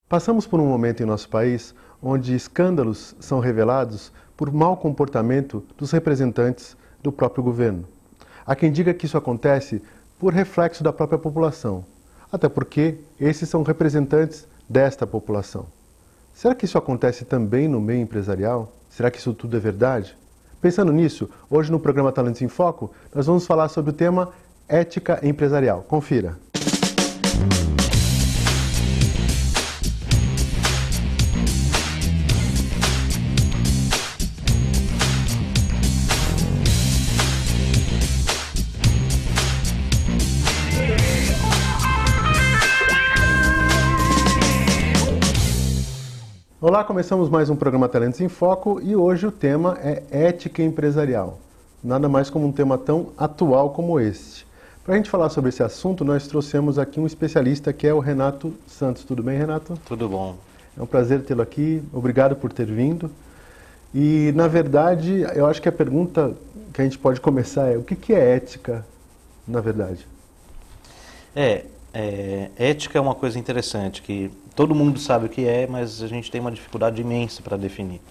Passamos por um momento em nosso país onde escândalos são revelados por mau comportamento dos representantes do próprio governo. Há quem diga que isso acontece por reflexo da própria população, até porque esses são representantes desta população. Será que isso acontece também no meio empresarial? Será que isso tudo é verdade? Pensando nisso, hoje no programa Talentos em Foco, nós vamos falar sobre o tema ética empresarial. Confira! Olá, começamos mais um programa Talentos em Foco e hoje o tema é ética empresarial. Nada mais como um tema tão atual como este. Para a gente falar sobre esse assunto, nós trouxemos aqui um especialista que é o Renato Santos. Tudo bem, Renato? Tudo bom. É um prazer tê-lo aqui, obrigado por ter vindo. E, na verdade, eu acho que a pergunta que a gente pode começar é: o que é ética, na verdade? Ética é uma coisa interessante, que todo mundo sabe o que é, mas a gente tem uma dificuldade imensa para definir.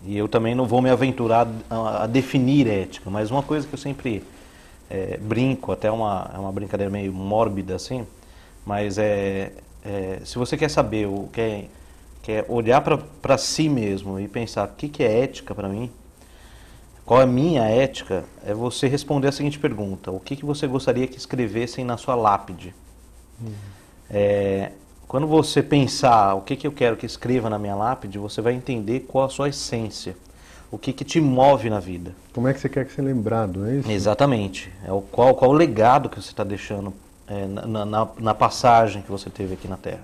E eu também não vou me aventurar a definir ética, mas uma coisa que eu sempre brinco, até é uma brincadeira meio mórbida assim, mas se você quer saber, quer olhar para si mesmo e pensar o que é ética para mim, qual é a minha ética, é você responder a seguinte pergunta: o que você gostaria que escrevessem na sua lápide? Quando você pensar o que eu quero que escreva na minha lápide, você vai entender qual a sua essência, o que te move na vida. Como é que você quer que seja lembrado, não é isso? Exatamente. Qual o legado que você está deixando na passagem que você teve aqui na Terra.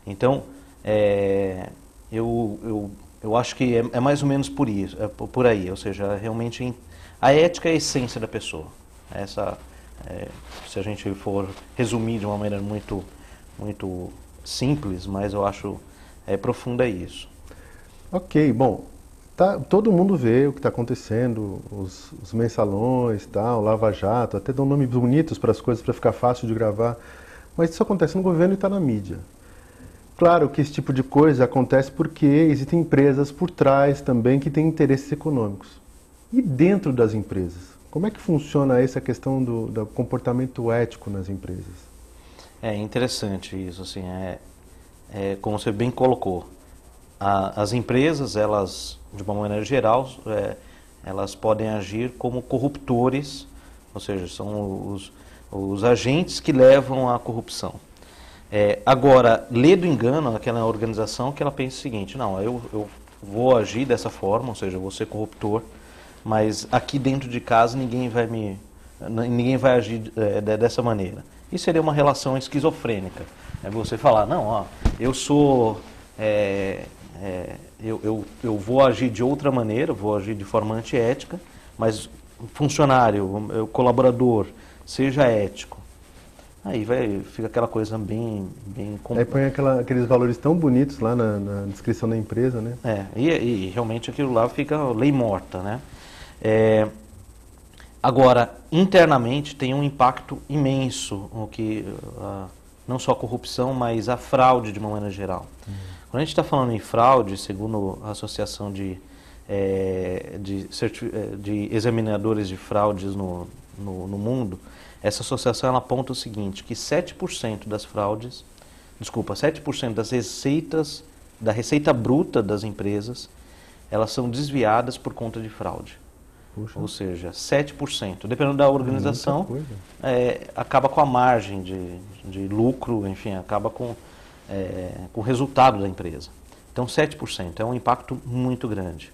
Então, eu acho que é mais ou menos por aí, ou seja, realmente a ética é a essência da pessoa. Se a gente for resumir de uma maneira muito simples, mas eu acho profunda isso. Ok, bom, todo mundo vê o que está acontecendo, os mensalões, tal, Lava Jato, até dão nomes bonitos para as coisas para ficar fácil de gravar, mas isso acontece no governo e está na mídia. Claro que esse tipo de coisa acontece porque existem empresas por trás também que têm interesses econômicos. E dentro das empresas, como é que funciona essa questão do comportamento ético nas empresas? É interessante isso, assim, como você bem colocou. As empresas, elas, de uma maneira geral, elas podem agir como corruptores, ou seja, são os agentes que levam à corrupção. Agora, lê do engano aquela organização que ela pensa o seguinte: não, eu vou agir dessa forma, ou seja, eu vou ser corruptor, mas aqui dentro de casa ninguém vai agir dessa maneira. Isso seria uma relação esquizofrênica. É você falar: não, ó, eu sou, eu vou agir de outra maneira, vou agir de forma antiética, mas funcionário, colaborador, seja ético. Aí fica aquela coisa bem Aí põe aqueles valores tão bonitos lá na descrição da empresa, né? E realmente aquilo lá fica lei morta, né? Agora, internamente tem um impacto imenso, não só a corrupção, mas a fraude de uma maneira geral. Quando a gente está falando em fraude, segundo a Associação de Examinadores de Fraudes no mundo, essa associação ela aponta o seguinte, que 7% das fraudes, 7% das receitas, da receita bruta das empresas, elas são desviadas por conta de fraude. Puxa. Ou seja, 7%. Dependendo da organização, acaba com a margem de lucro, enfim, acaba com o resultado da empresa. Então, 7% é um impacto muito grande.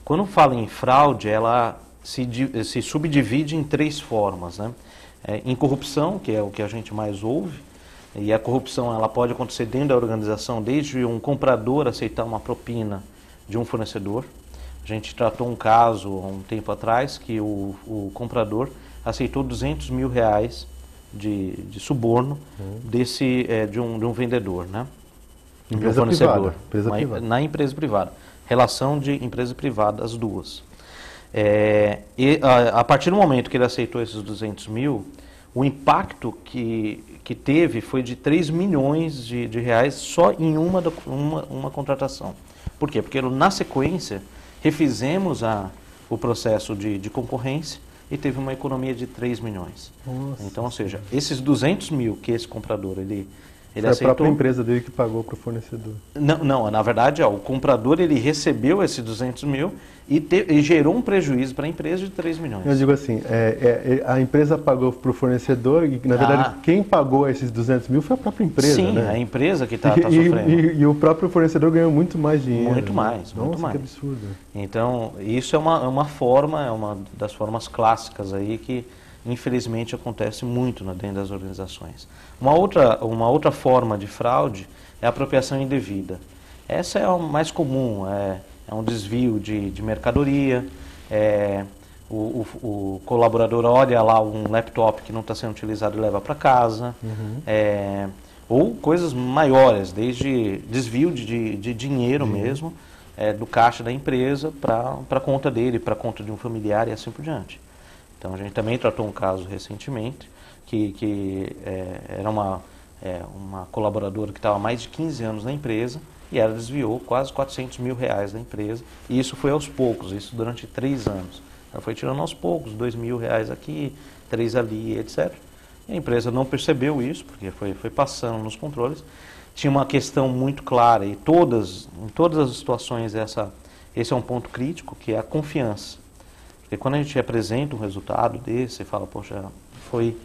Quando fala em fraude, ela se subdivide em 3 formas, né? Em corrupção, que é o que a gente mais ouve, e a corrupção ela pode acontecer dentro da organização, desde um comprador aceitar uma propina de um fornecedor. A gente tratou um caso há um tempo atrás que o comprador aceitou R$200 mil de suborno de um vendedor, né? De um fornecedor. Privada. Na empresa privada. Relação de empresa privada, as duas. A partir do momento que ele aceitou esses 200 mil, o impacto que que teve foi de 3 milhões de reais só em uma contratação. Por quê? Porque na sequência refizemos o processo de concorrência e teve uma economia de 3 milhões. Nossa. Então, ou seja, esses 200 mil que esse comprador ele Foi aceitou. a própria empresa dele que pagou para o fornecedor. Não, na verdade, o comprador ele recebeu esses 200 mil e gerou um prejuízo para a empresa de 3 milhões. Eu digo assim, a empresa pagou para o fornecedor e, na verdade, quem pagou esses 200 mil foi a própria empresa, Sim, né? a empresa que está sofrendo. E o próprio fornecedor ganhou muito mais dinheiro. Muito mais, Nossa, muito mais. Que absurdo. Então, isso é uma das formas clássicas aí que, infelizmente, acontece muito dentro das organizações. Uma outra forma de fraude é a apropriação indevida. Essa é a mais comum, é um desvio de mercadoria, o colaborador olha lá um laptop que não está sendo utilizado e leva para casa, ou coisas maiores, desde desvio de dinheiro mesmo, do caixa da empresa para a conta dele, para a conta de um familiar e assim por diante. Então a gente também tratou um caso recentemente, que era uma colaboradora que estava há mais de 15 anos na empresa, e ela desviou quase 400 mil reais da empresa, e isso foi aos poucos, isso durante 3 anos. Ela foi tirando aos poucos, 2 mil reais aqui, 3 ali, etc. E a empresa não percebeu isso, porque foi passando nos controles. Tinha uma questão muito clara, e em todas as situações esse é um ponto crítico, que é a confiança. Porque quando a gente apresenta um resultado desse, você fala, poxa, foi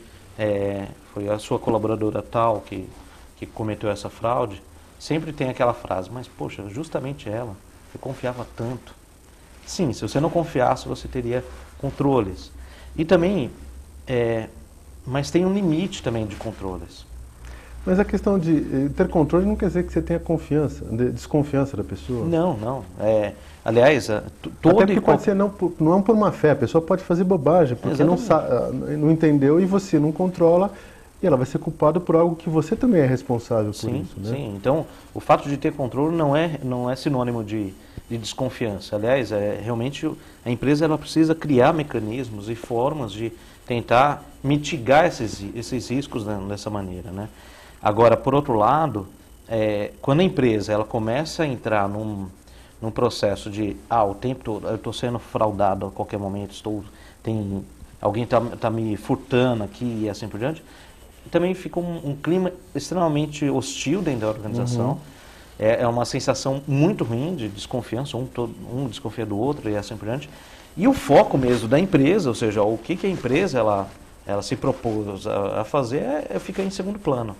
a sua colaboradora tal que cometeu essa fraude, sempre tem aquela frase, mas poxa, justamente ela, eu confiava tanto. Sim, se você não confiasse, você teria controles. E também, mas tem um limite também de controles. Mas a questão de ter controle não quer dizer que você tenha desconfiança da pessoa? Não. Aliás, Até porque pode ser não é por má fé, a pessoa pode fazer bobagem, porque não entendeu e você não controla, e ela vai ser culpada por algo que você também é responsável por isso, né? Sim, então o fato de ter controle não é sinônimo de desconfiança. Aliás, realmente a empresa ela precisa criar mecanismos e formas de tentar mitigar esses riscos dessa maneira, né? Agora, por outro lado, quando a empresa ela começa a entrar num processo de o tempo todo eu estou sendo fraudado a qualquer momento, alguém está me furtando aqui e assim por diante, também fica um clima extremamente hostil dentro da organização. É uma sensação muito ruim de desconfiança, um desconfia do outro e assim por diante. E o foco mesmo da empresa, ou seja, o que a empresa ela se propôs a fazer, fica em segundo plano.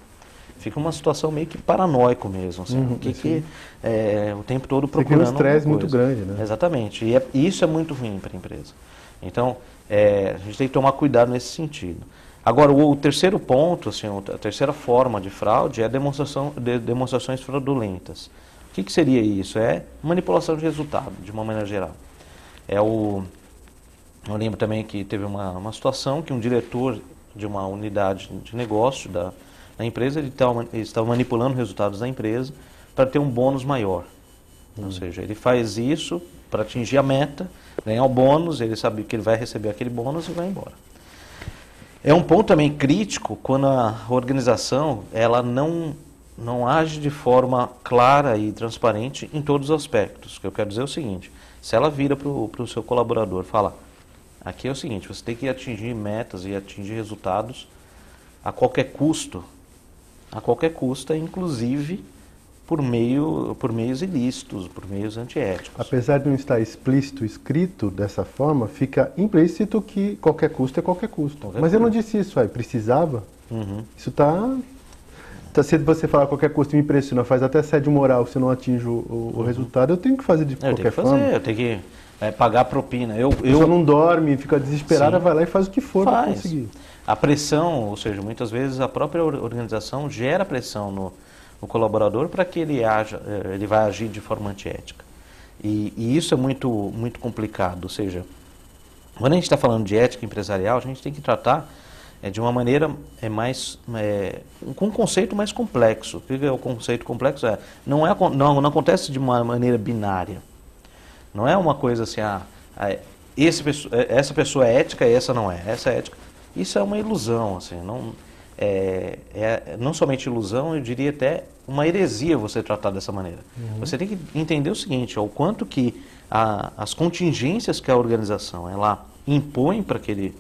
Fica uma situação meio que paranoico mesmo, assim, o tempo todo procurando um estresse muito grande, né? Exatamente, e isso é muito ruim para a empresa. Então, a gente tem que tomar cuidado nesse sentido. Agora, o terceiro ponto, assim, a terceira forma de fraude é a demonstrações fraudulentas. O que seria isso? É manipulação de resultado, de uma maneira geral. Eu lembro também que teve uma situação que um diretor de uma unidade de negócio da empresa, ele estava manipulando resultados da empresa para ter um bônus maior. Ou seja, ele faz isso para atingir a meta, ganhar o bônus, ele sabe que ele vai receber aquele bônus e vai embora. É um ponto também crítico quando a organização ela não age de forma clara e transparente em todos os aspectos. O que eu quero dizer é o seguinte, se ela vira para o seu colaborador e fala, aqui é o seguinte, você tem que atingir metas e atingir resultados a qualquer custo, inclusive por meios ilícitos, por meios antiéticos. Apesar de não estar explícito, escrito dessa forma, fica implícito que qualquer custo é qualquer custo. Mas eu não disse isso, precisava. Isso se você falar qualquer custo me impressiona, faz até assédio moral se não atinge o resultado, eu tenho que fazer de qualquer forma. Eu tenho que pagar propina. A pessoa não dorme, fica desesperada, vai lá e faz o que for para conseguir. A pressão, ou seja, muitas vezes a própria organização gera pressão no colaborador para que ele vai agir de forma antiética. E isso é muito, muito complicado. Ou seja, quando a gente está falando de ética empresarial, a gente tem que tratar de uma maneira com um conceito mais complexo. O que é o conceito complexo? Não acontece de uma maneira binária. Não é uma coisa assim, essa pessoa é ética e essa não é. Essa é ética. Isso é uma ilusão, assim, não somente ilusão, eu diria até uma heresia você tratar dessa maneira. Você tem que entender o seguinte, o quanto que as contingências que a organização ela impõe para aquele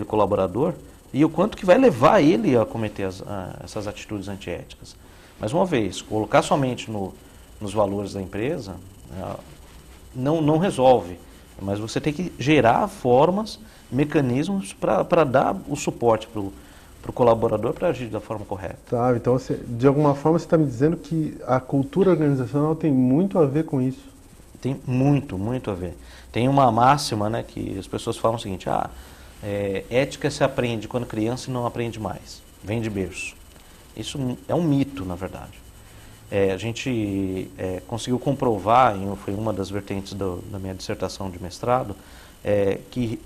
colaborador e o quanto que vai levar ele a cometer essas atitudes antiéticas. Mais uma vez, colocar somente nos valores da empresa não resolve, mas você tem que gerar formas, mecanismos para dar o suporte para o colaborador para agir da forma correta. Tá, então de alguma forma você está me dizendo que a cultura organizacional tem muito a ver com isso. Tem muito, muito a ver. Tem uma máxima, né, que as pessoas falam o seguinte, ética se aprende quando criança e não aprende mais, vem de berço. Isso é um mito, na verdade. A gente conseguiu comprovar, foi uma das vertentes da minha dissertação de mestrado, que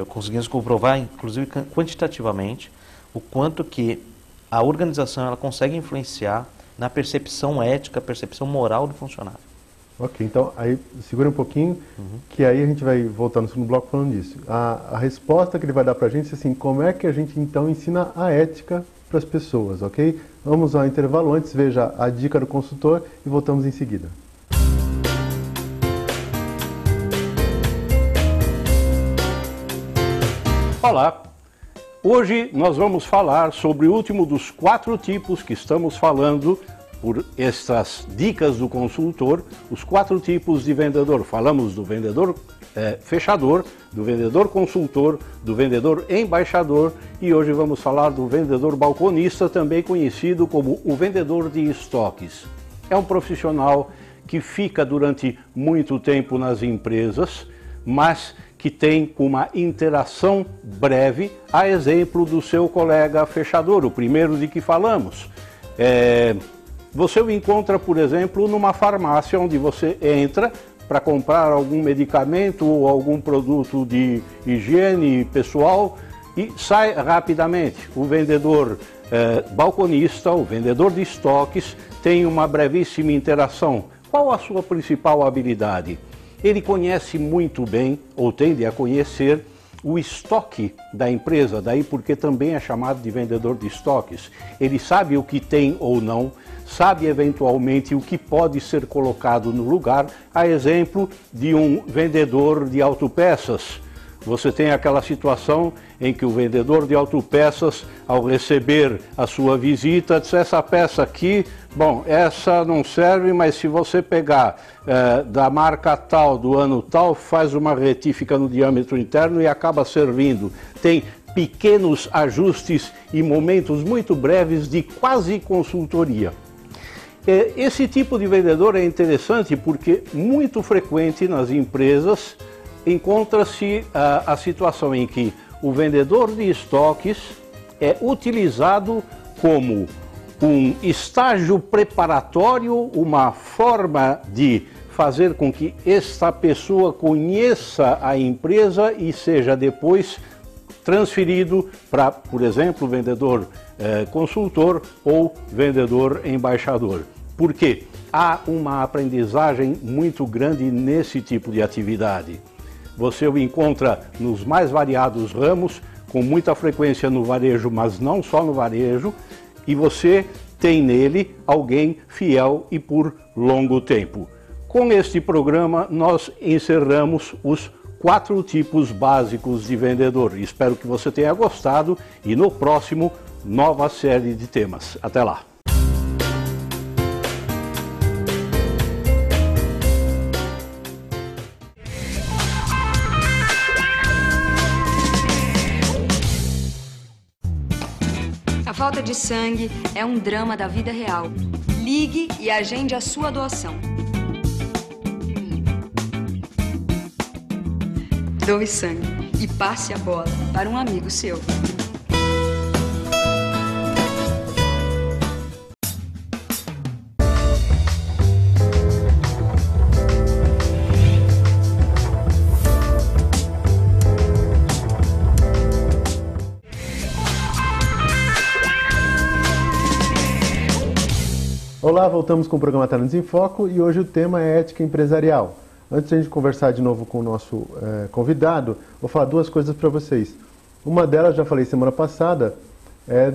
conseguimos comprovar, inclusive quantitativamente, o quanto que a organização ela consegue influenciar na percepção ética, percepção moral do funcionário. Ok, então aí segura um pouquinho, que aí a gente vai voltar no segundo bloco falando disso. A resposta que ele vai dar para a gente é assim, como é que a gente então ensina a ética para as pessoas, ok? Vamos ao intervalo, antes veja a dica do consultor e voltamos em seguida. Olá, hoje nós vamos falar sobre o último dos 4 tipos que estamos falando por estas dicas do consultor, os 4 tipos de vendedor. Falamos do vendedor fechador, do vendedor consultor, do vendedor embaixador e hoje vamos falar do vendedor balconista, também conhecido como o vendedor de estoques. É um profissional que fica durante muito tempo nas empresas, mas que tem uma interação breve, a exemplo do seu colega fechador, o primeiro de que falamos. Você o encontra, por exemplo, numa farmácia onde você entra para comprar algum medicamento ou algum produto de higiene pessoal e sai rapidamente. O vendedor balconista, o vendedor de estoques, tem uma brevíssima interação. Qual a sua principal habilidade? Ele conhece muito bem, ou tende a conhecer, o estoque da empresa, daí porque também é chamado de vendedor de estoques. Ele sabe o que tem ou não, sabe eventualmente o que pode ser colocado no lugar, a exemplo de um vendedor de autopeças. Você tem aquela situação em que o vendedor de autopeças, ao receber a sua visita, diz, essa peça aqui, bom, essa não serve, mas se você pegar da marca tal, do ano tal, faz uma retífica no diâmetro interno e acaba servindo. Tem pequenos ajustes e momentos muito breves de quase consultoria. Esse tipo de vendedor é interessante porque muito frequente nas empresas encontra-se a situação em que o vendedor de estoques é utilizado como um estágio preparatório, uma forma de fazer com que esta pessoa conheça a empresa e seja depois transferido para, por exemplo, vendedor consultor ou vendedor embaixador. Por quê? Há uma aprendizagem muito grande nesse tipo de atividade. Você o encontra nos mais variados ramos, com muita frequência no varejo, mas não só no varejo, e você tem nele alguém fiel e por longo tempo. Com este programa, nós encerramos os 4 tipos básicos de vendedor. Espero que você tenha gostado e no próximo, nova série de temas. Até lá! A falta de sangue é um drama da vida real. Ligue e agende a sua doação. Doe sangue e passe a bola para um amigo seu. Olá, voltamos com o programa Talentos em Foco e hoje o tema é ética empresarial. Antes de a gente conversar de novo com o nosso convidado, vou falar 2 coisas para vocês. Uma delas, já falei semana passada, é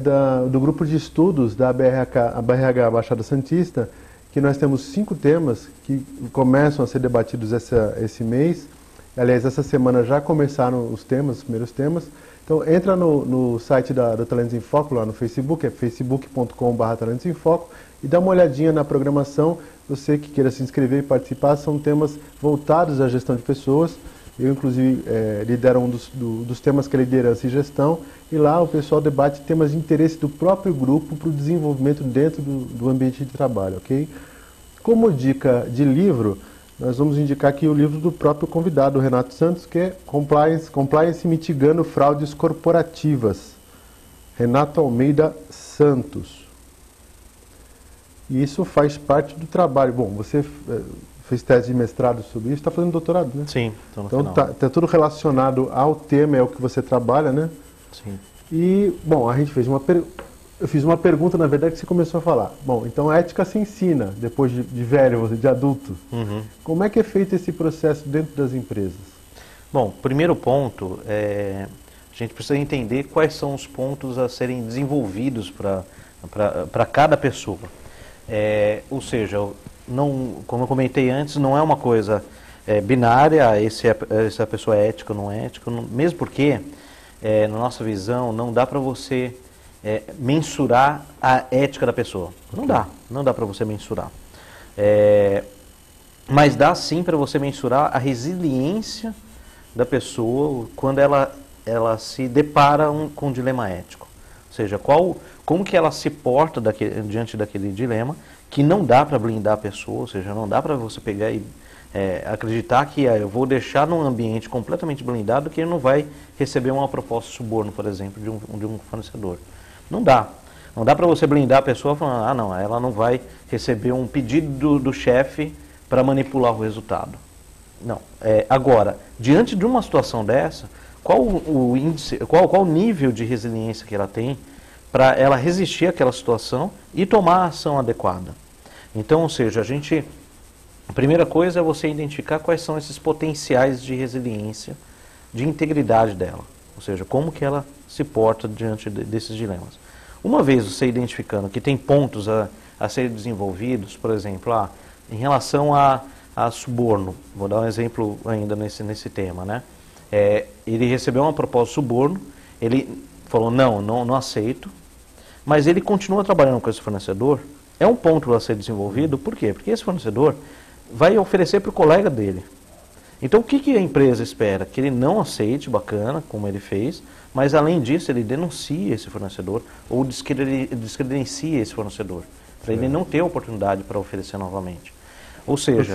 do grupo de estudos da BRH Baixada Santista, que nós temos 5 temas que começam a ser debatidos esse mês. Aliás, essa semana já começaram os primeiros temas. Então, entra no site do Talentos em Foco, lá no Facebook, é facebook.com/Talentos em Foco, e dá uma olhadinha na programação. Você que queira se inscrever e participar, são temas voltados à gestão de pessoas. Eu, inclusive, lidero um dos temas que é liderança e gestão, e lá o pessoal debate temas de interesse do próprio grupo para o desenvolvimento dentro do ambiente de trabalho, ok? Como dica de livro, nós vamos indicar aqui o livro do próprio convidado, Renato Santos, que é Compliance Mitigando Fraudes Corporativas. Renato Almeida Santos. E isso faz parte do trabalho. Bom, você fez tese de mestrado sobre isso, está fazendo doutorado, né? Sim, estou no então final. Tá tudo relacionado ao tema, é o que você trabalha, né? Sim. E, bom, a gente fez eu fiz uma pergunta, na verdade, que você começou a falar. Bom, então a ética se ensina, depois de velho, de adulto. Uhum. Como é que é feito esse processo dentro das empresas? Bom, primeiro ponto, a gente precisa entender quais são os pontos a serem desenvolvidos para cada pessoa. Ou seja, como eu comentei antes, não é uma coisa binária, essa pessoa é ética ou não é ética, mesmo porque, na nossa visão, não dá para você mensurar a ética da pessoa. Não dá para você mensurar. Mas dá sim para você mensurar a resiliência da pessoa quando ela se depara com um dilema ético. Ou seja, como que ela se porta diante daquele dilema, que não dá para blindar a pessoa, ou seja, não dá para você pegar e acreditar que eu vou deixar num ambiente completamente blindado que ele não vai receber uma proposta de suborno, por exemplo, de um fornecedor. Não dá. Não dá para você blindar a pessoa falando, não, ela não vai receber um pedido do chefe para manipular o resultado. Não. Agora, diante de uma situação dessa, qual o índice, qual o nível de resiliência que ela tem para ela resistir àquela situação e tomar a ação adequada? Então, ou seja, a primeira coisa é você identificar quais são esses potenciais de resiliência, de integridade dela. Ou seja, como que ela se porta diante desses dilemas. Uma vez você identificando que tem pontos a serem desenvolvidos, por exemplo, em relação a suborno, vou dar um exemplo ainda nesse tema, né? Ele recebeu uma proposta de suborno, ele falou, não aceito, mas ele continua trabalhando com esse fornecedor, é um ponto a ser desenvolvido, por quê? Porque esse fornecedor vai oferecer para o colega dele. Então, o que a empresa espera? Que ele não aceite, bacana, como ele fez, mas, além disso, ele denuncie esse fornecedor ou descredencie esse fornecedor, para ele não ter oportunidade para oferecer novamente. Ou seja...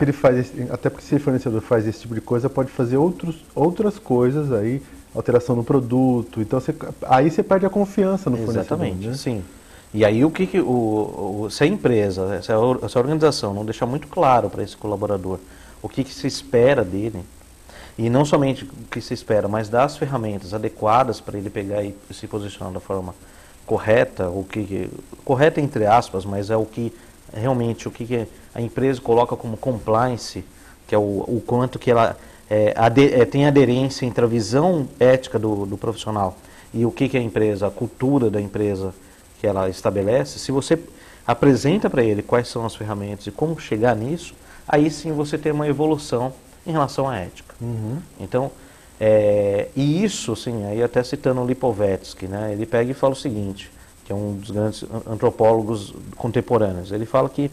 até porque se o fornecedor faz esse tipo de coisa, pode fazer outras coisas aí, alteração no produto, então aí você perde a confiança no fornecedor. Exatamente, né? Sim. E aí se a empresa, se a organização não deixar muito claro para esse colaborador o que se espera dele, e não somente o que se espera, mas dar as ferramentas adequadas para ele pegar e se posicionar da forma correta, correta entre aspas, mas é o que realmente a empresa coloca como compliance, que é o quanto que ela tem aderência entre a visão ética do profissional e o que a empresa, a cultura da empresa que ela estabelece. Se você apresenta para ele quais são as ferramentas e como chegar nisso, aí sim você tem uma evolução em relação à ética. Uhum. Então, e isso, sim, aí até citando o Lipovetsky, né, ele pega e fala o seguinte, que é um dos grandes antropólogos contemporâneos, ele fala que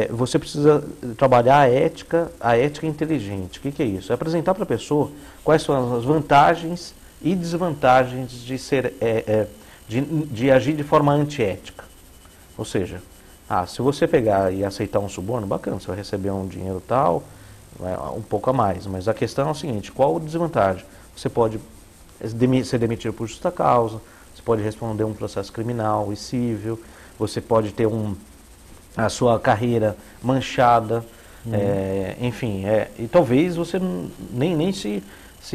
você precisa trabalhar a ética inteligente. O que é isso? É apresentar para a pessoa quais são as vantagens e desvantagens de agir de forma antiética. Ou seja, se você pegar e aceitar um suborno, bacana, você vai receber um dinheiro tal, um pouco a mais. Mas a questão é o seguinte, qual a desvantagem? Você pode ser demitido por justa causa, você pode responder um processo criminal e civil, você pode ter a sua carreira manchada, enfim, e talvez você nem se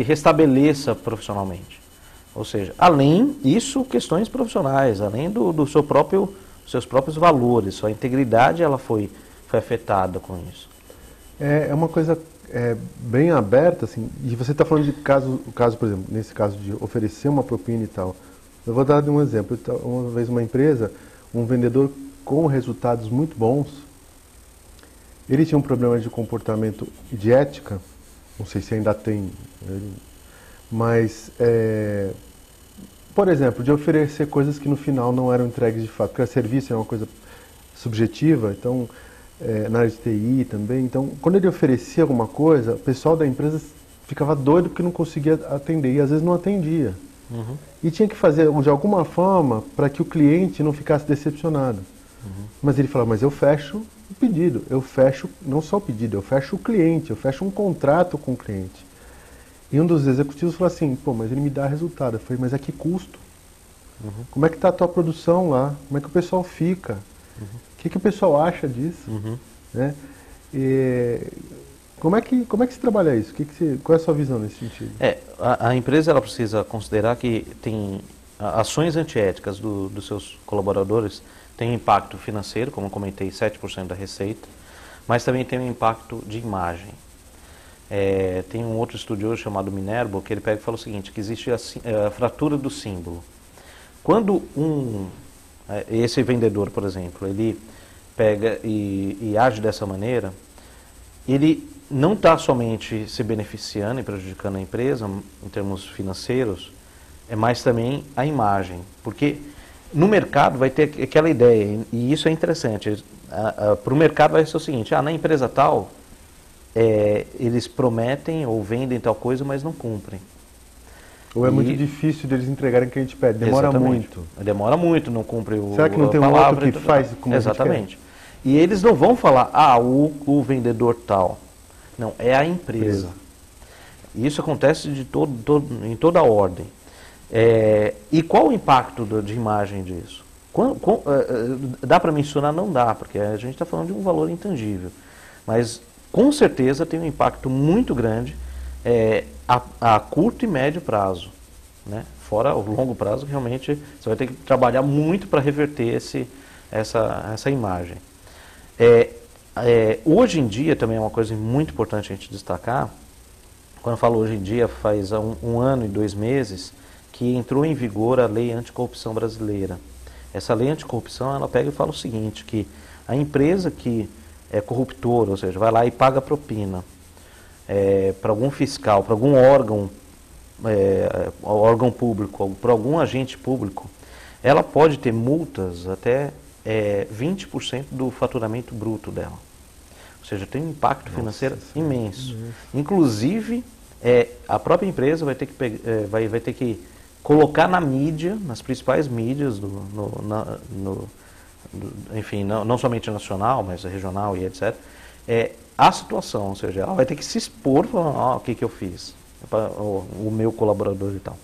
restabeleça profissionalmente. Ou seja, além disso, questões profissionais, além dos seus próprios valores, sua integridade ela foi afetada com isso. É uma coisa bem aberta, assim, e você está falando de caso, por exemplo, nesse caso de oferecer uma propina e tal. Eu vou dar um exemplo. Uma vez uma empresa, um vendedor com resultados muito bons, ele tinha um problema de comportamento e de ética, não sei se ainda tem, mas, por exemplo, de oferecer coisas que no final não eram entregues de fato, porque o serviço é uma coisa subjetiva, então, na área de TI também, então, quando ele oferecia alguma coisa, o pessoal da empresa ficava doido porque não conseguia atender, e às vezes não atendia. Uhum. E tinha que fazer de alguma forma para que o cliente não ficasse decepcionado. Uhum. Mas ele falava, mas eu fecho o pedido, eu fecho não só o pedido, eu fecho o cliente, eu fecho um contrato com o cliente. E um dos executivos falou assim, pô, mas ele me dá resultado. Eu falei, mas a que custo? Uhum. Como é que está a tua produção lá? Como é que o pessoal fica? Uhum. O que o pessoal acha disso? Uhum. Né? Como é que se trabalha isso? Qual é a sua visão nesse sentido? A empresa ela precisa considerar que tem ações antiéticas dos seus colaboradores têm impacto financeiro, como eu comentei, 7% da receita, mas também tem um impacto de imagem. Tem um outro estudioso chamado Minerbo que ele pega e fala o seguinte, que existe a fratura do símbolo. Quando esse vendedor, por exemplo, ele pega e age dessa maneira, ele não está somente se beneficiando e prejudicando a empresa em termos financeiros, mas também a imagem. Porque no mercado vai ter aquela ideia, e isso é interessante, para o mercado vai ser o seguinte, na empresa tal, eles prometem ou vendem tal coisa, mas não cumprem. Ou é muito difícil deles entregarem o que a gente pede, demora muito. Demora muito, não cumpre o Será que não tem um outro que faz como a gente quer? Exatamente. E eles não vão falar, o vendedor tal. Não, é a empresa. E isso acontece em toda a ordem. E qual o impacto de imagem disso? Dá para mencionar? Não dá, porque a gente está falando de um valor intangível. Mas, com certeza, tem um impacto muito grande a curto e médio prazo. Né? Fora o longo prazo, que realmente você vai ter que trabalhar muito para reverter essa imagem. Hoje em dia, também é uma coisa muito importante a gente destacar, quando eu falo hoje em dia, faz um ano e 2 meses, que entrou em vigor a Lei Anticorrupção Brasileira. Essa Lei Anticorrupção, ela pega e fala o seguinte, que a empresa que é corruptora, ou seja, vai lá e paga propina para algum fiscal, para algum órgão público, para algum agente público, ela pode ter multas até 20% do faturamento bruto dela. Ou seja, tem um impacto financeiro imenso. Inclusive, a própria empresa vai ter que, vai ter que colocar na mídia, nas principais mídias, enfim, não somente nacional, mas regional e etc., a situação, ou seja, ela vai ter que se expor, falando, o que eu fiz, o meu colaborador e tal.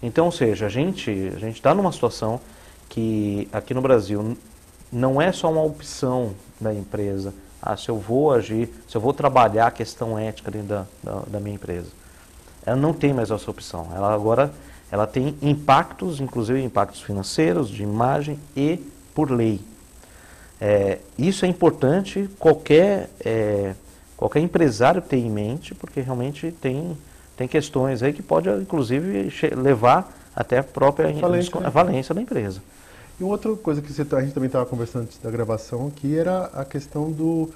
Então, ou seja, a gente está numa situação que aqui no Brasil não é só uma opção da empresa, se eu vou agir, se eu vou trabalhar a questão ética dentro da minha empresa. Ela não tem mais essa opção. Ela agora tem impactos, inclusive impactos financeiros, de imagem e por lei. Isso é importante qualquer empresário ter em mente, porque realmente tem questões aí que pode, inclusive, levar até a própria falência da empresa. E uma outra coisa que a gente também estava conversando antes da gravação aqui era a questão do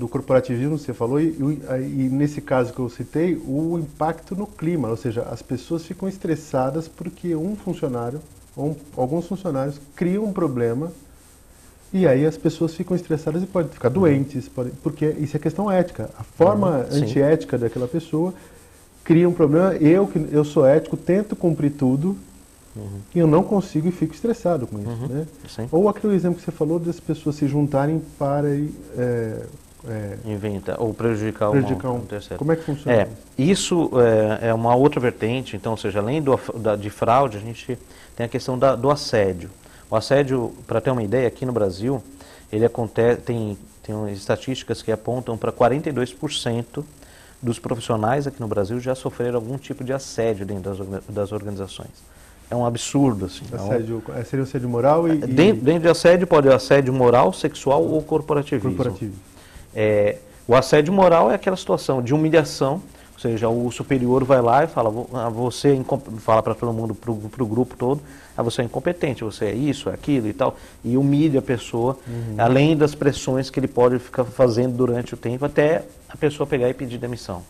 corporativismo, você falou, e nesse caso que eu citei, o impacto no clima, ou seja, as pessoas ficam estressadas porque um funcionário, ou alguns funcionários criam um problema, e aí as pessoas ficam estressadas e podem ficar doentes, porque isso é questão ética. A forma antiética daquela pessoa cria um problema, eu sou ético, tento cumprir tudo, e eu não consigo e fico estressado com isso. Né? Ou aquele exemplo que você falou das pessoas se juntarem para inventar ou prejudicar um terceiro. Como é que funciona? Isso é uma outra vertente, então, ou seja, além de fraude, a gente tem a questão do assédio. O assédio, para ter uma ideia, aqui no Brasil, ele acontece, tem estatísticas que apontam para 42% dos profissionais aqui no Brasil já sofreram algum tipo de assédio dentro das organizações. É um absurdo, assim. Assédio, seria o assédio moral Dentro de assédio pode ser assédio moral, sexual ou corporativismo. O assédio moral é aquela situação de humilhação, ou Ou seja, o superior vai lá e fala, você fala para todo mundo, para o grupo todo, você é incompetente, você é isso, é aquilo e tal, e humilha a pessoa, além das pressões que ele pode ficar fazendo durante o tempo, até a pessoa pegar e pedir demissão.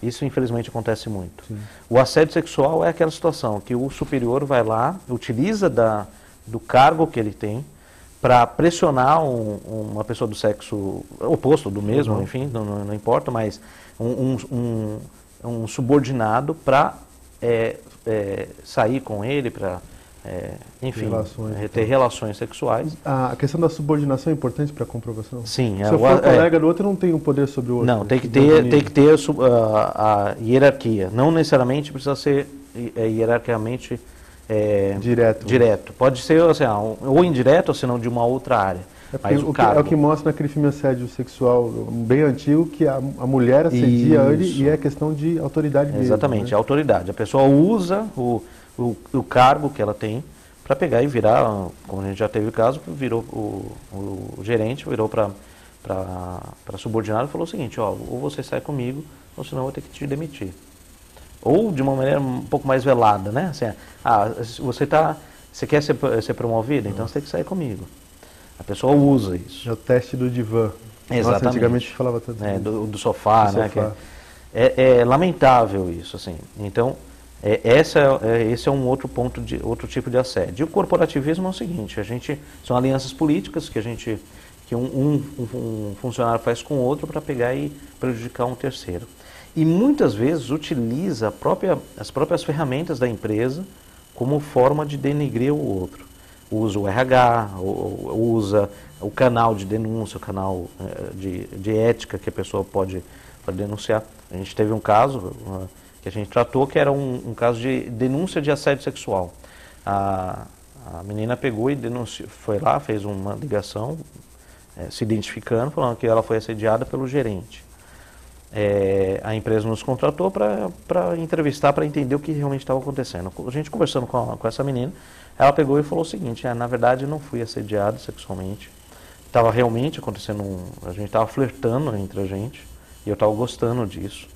Isso, infelizmente, acontece muito. Sim. O assédio sexual é aquela situação que o superior vai lá, utiliza do cargo que ele tem, para pressionar uma pessoa do sexo oposto, do mesmo, enfim, não importa, mas um subordinado para sair com ele, para, enfim, ter relações sexuais. A questão da subordinação é importante para a comprovação? Sim. Se eu for colega do outro, não tem um poder sobre o outro? Não, tem que ter a hierarquia. Não necessariamente precisa ser hierarquicamente direto. Pode ser assim, ou indireto, ou senão de uma outra área. Mas é o que mostra naquele filme Assédio Sexual bem antigo, que a mulher assedia ele e é questão de autoridade mesmo. Exatamente, né? A autoridade. A pessoa usa o cargo que ela tem para pegar e virar, como a gente já teve o caso, virou o gerente, virou para subordinado e falou o seguinte, ó, ou você sai comigo, ou senão eu vou ter que te demitir. Ou de uma maneira um pouco mais velada, né? Assim, você quer ser promovido? Então você tem que sair comigo. A pessoa usa isso. É o teste do divã. Exatamente. Nossa, antigamente falava tanto do sofá, né? É lamentável isso, assim. Então, esse é um outro ponto, outro tipo de assédio. E o corporativismo é o seguinte, são alianças políticas que um funcionário faz com o outro para pegar e prejudicar um terceiro. E muitas vezes utiliza as próprias ferramentas da empresa como forma de denegrir o outro. Usa o RH, usa o canal de denúncia, o canal de ética que a pessoa pode denunciar. A gente teve um caso que a gente tratou que era um caso de denúncia de assédio sexual. A menina pegou e denunciou, foi lá, fez uma ligação, se identificando, falando que ela foi assediada pelo gerente. A empresa nos contratou para entrevistar, para entender o que realmente estava acontecendo. A gente conversando com essa menina, ela pegou e falou o seguinte, na verdade eu não fui assediado sexualmente, estava realmente acontecendo, a gente estava flertando entre a gente, e eu estava gostando disso.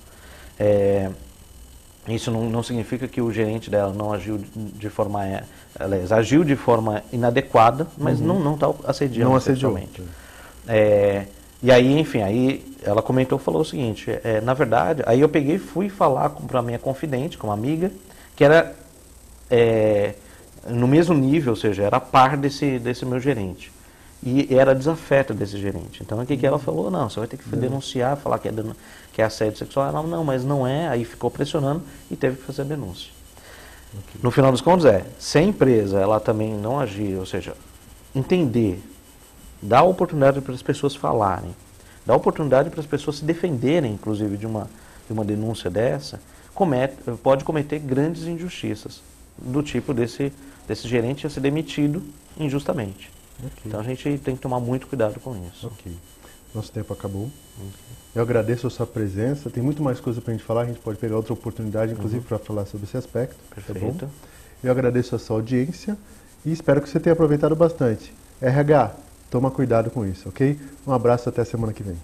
Isso não significa que o gerente dela não agiu de forma, aliás, agiu de forma inadequada, mas não está assediando sexualmente. E aí, enfim, aí ela comentou, falou o seguinte, na verdade, aí eu peguei e fui falar para a minha confidente, com uma amiga, que era no mesmo nível, ou seja, era a par desse meu gerente. E era desafeto desse gerente. Então, o que ela falou? Não, você vai ter que denunciar, falar que é assédio sexual. Ela, não, mas não é. Aí ficou pressionando e teve que fazer a denúncia. Okay. No final dos contos se a empresa ela também não agir, ou seja, entender, dar oportunidade para as pessoas falarem, dar oportunidade para as pessoas se defenderem, inclusive, de uma denúncia dessa, pode cometer grandes injustiças, do tipo desse gerente ser demitido injustamente. Okay. Então a gente tem que tomar muito cuidado com isso. Ok. Nosso tempo acabou. Eu agradeço a sua presença. Tem muito mais coisa para a gente falar. A gente pode pegar outra oportunidade, inclusive, para falar sobre esse aspecto. Perfeito. Tá bom? Eu agradeço a sua audiência e espero que você tenha aproveitado bastante. RH, toma cuidado com isso, ok? Um abraço, até a semana que vem.